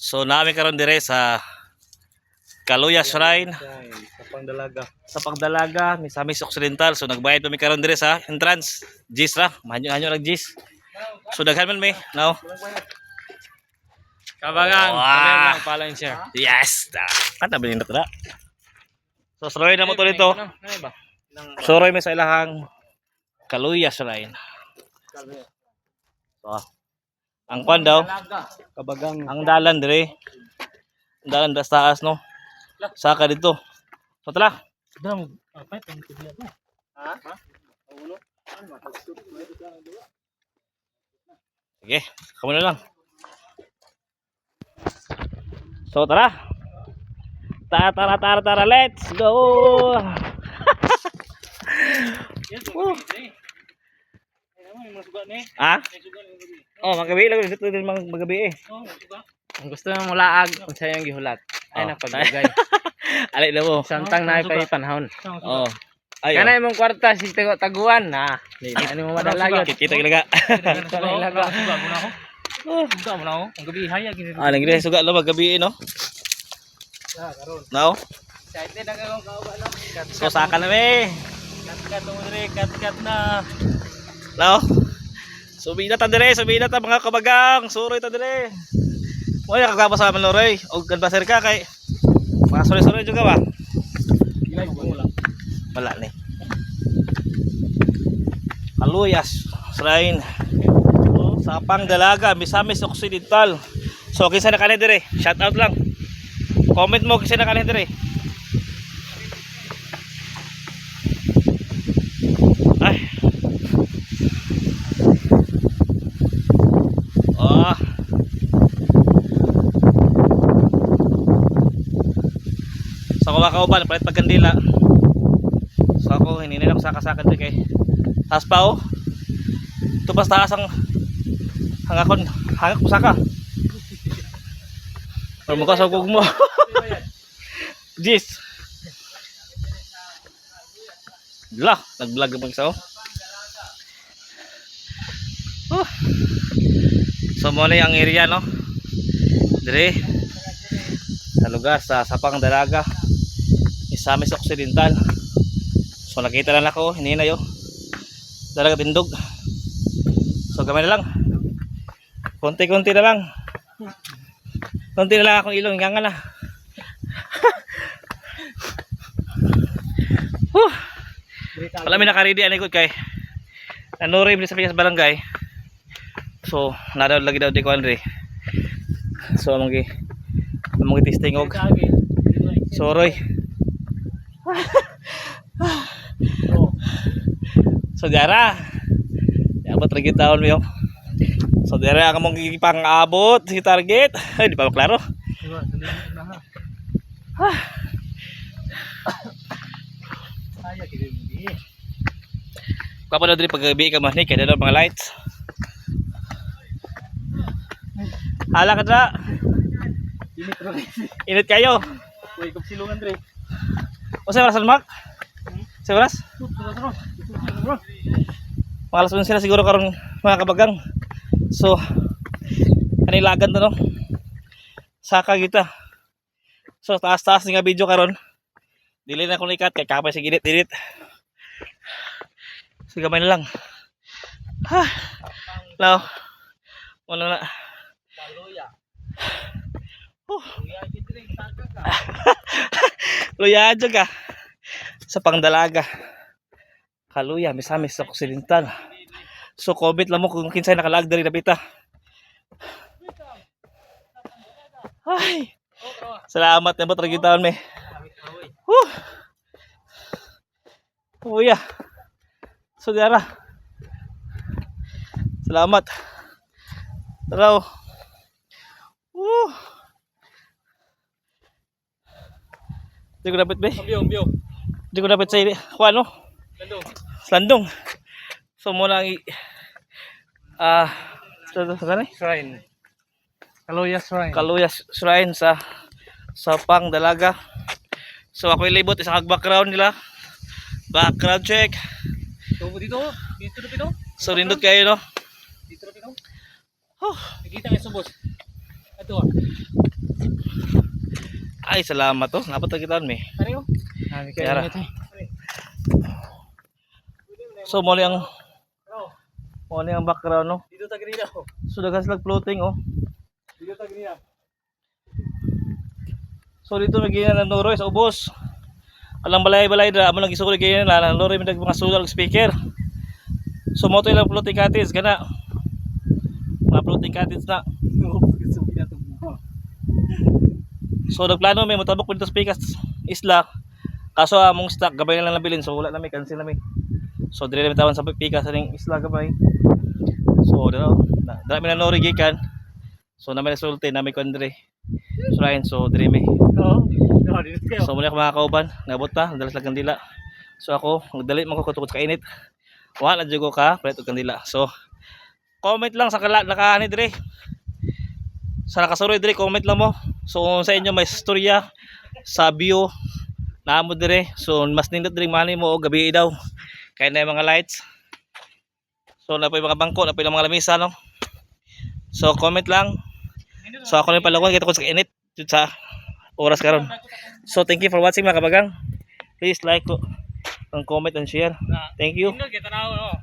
So naami karon dire sa Kaluya Shrine Sa Pangdalaga. sa Pagdalaga, Misamis Occidental. So nagbayad kami karon dire sa entrance. Gis ra, manyo nag Gis. So daghan man may, no. Kabagang, Wow. lang, follow and share. Yes. Kanta ba nito na? So suroy na mo to dito. Suroy may sa ilahang Kaluya Shrine. So, ang kwan daw, Kabagang. ang dalan dire. Ang dalan das taas no. Saka dito. So tala. Dam, apa itu dia ba? Ha? Ulo. Sige, kamo na lang. So tara. Tara, let's go. Ah? Oh, magabi lang dito din magabi eh. Ang gusto mo laag kung sa yung gihulat. Ay Oh. napagbigay. Alay na mo. Samtang na kay panahon. Oh. Ayo. Kana imong kwarta si taguan na. Ano mo madala gyud. Kita ilaga. Suga mo na ako. Ang gabi haya gid. Ah, nang gid suga lo magabi no. Karon. No. Excited ang akong kauba no. So saka na me. Kat mo dire kat na. No. Subida ta mga kabagang. Suroy ta dire. Mo ya kagaba sa Manoroy. Og kan pasir ka kay mga suroy juga ba? Wala ni. Kaluyas Shrine. Sa Pangdalaga, Misamis Occidental. So kinsa na kanhi dire? Shout out lang. Comment mo kinsa na kanhi dire. Ay. Oh. So kumakauban, palit pagkandila. So ako hininin ako saka-saka din kay taas pa oh. Ito pas taas ang hangakon, hangak mo saka. Pero mukha sa kug mo. Jis. Lah, nag-vlog pag sa oh. So mo na ang area no. Dire sa lugar sa Pangdalaga, Misamis Occidental. So nakita lang ako, hinina yo. Dalaga tindog. So gamay na lang. Konti-konti na lang. Konti na lang akong ilong, hinganga na. Wala may nakaredy anikot kay nanuri sa Piñas Barangay. So nadaw lagi daw di ko andre. So among testing og soroy. So dara. Abot ra gyud taon mo. So dara ka mong gipang-abot si target. Ay di pa klaro. Kapag na diri paggabi ka man ni kay daw mga lights. Hala ka dra. Init kayo. Uy, kung silungan dre. O sa oras Mark? Sa oras? Malas mo sila siguro karon mga kabagang. So kanilagan to no. Saka kita. So taas-taas nga video karon. Dili na ko ikat kay kapay sa ginit-init. So gamay na lang. Ha. Now. Wala na. Kaluya. Luya ka sa Pangdalaga. Kaluya, Misamis Occidental. So comment lang mo kung kinsay nakalag diri napita. Ay. Salamat na mo tragitaon me. Luya. So dara. Salamat. Tara. Di ko dapat be. Ambyo. Di ko dapat sa ano? Landong. So muna ang Shrine. Kaluya Shrine. Kaluya Shrine sa Pangdalaga. So ako ilibot isa kag background nila. Background check. Dito. So nindot kayo no. Dito. Nakita nga sa boss. Ito ah. Ay, salamat to. Napat kita mi. Ano? Yara. So mo ang background no. Dito ta ganina ko. So daghang sila floating oh. Dito ta ganina. So dito nagiyan ng Noroy sa ubos. Alang balay-balay dra amo lang gisuko giyan na Noroy mi mga sulal speaker. So mo to ilang floating cottage kana. Mga floating cottage na. So nagplano may motabok dito sa Pikas isla. Kaso among stock gabay na lang nabilin so wala na may cancel na may. So dire na tawan sa Pikas ning isla gabay. So dara mi na Noroy gikan. So na may resulte na may kondre. So ayun so dire mi. Oo. Dito kayo. So muna ako mga kauban, nabot ta, dalas lang kandila. So ako, magdali man ko kutukot sa kainit. Wala jud ko ka, palit og kandila. So comment lang sa nakaani dire. Sa nakasuroy dire, comment lang mo. So sa inyo may istorya sa view naamo dire. So mas nindot dire mani mo og gabi daw. Kaya na yung mga lights. So na pa yung mga bangko, na pa yung mga lamisa no. So comment lang. So ako na palawan kita ko sa kainit jud sa oras karon. So thank you for watching mga kabagang. Please like, comment and share. Thank you. Kita na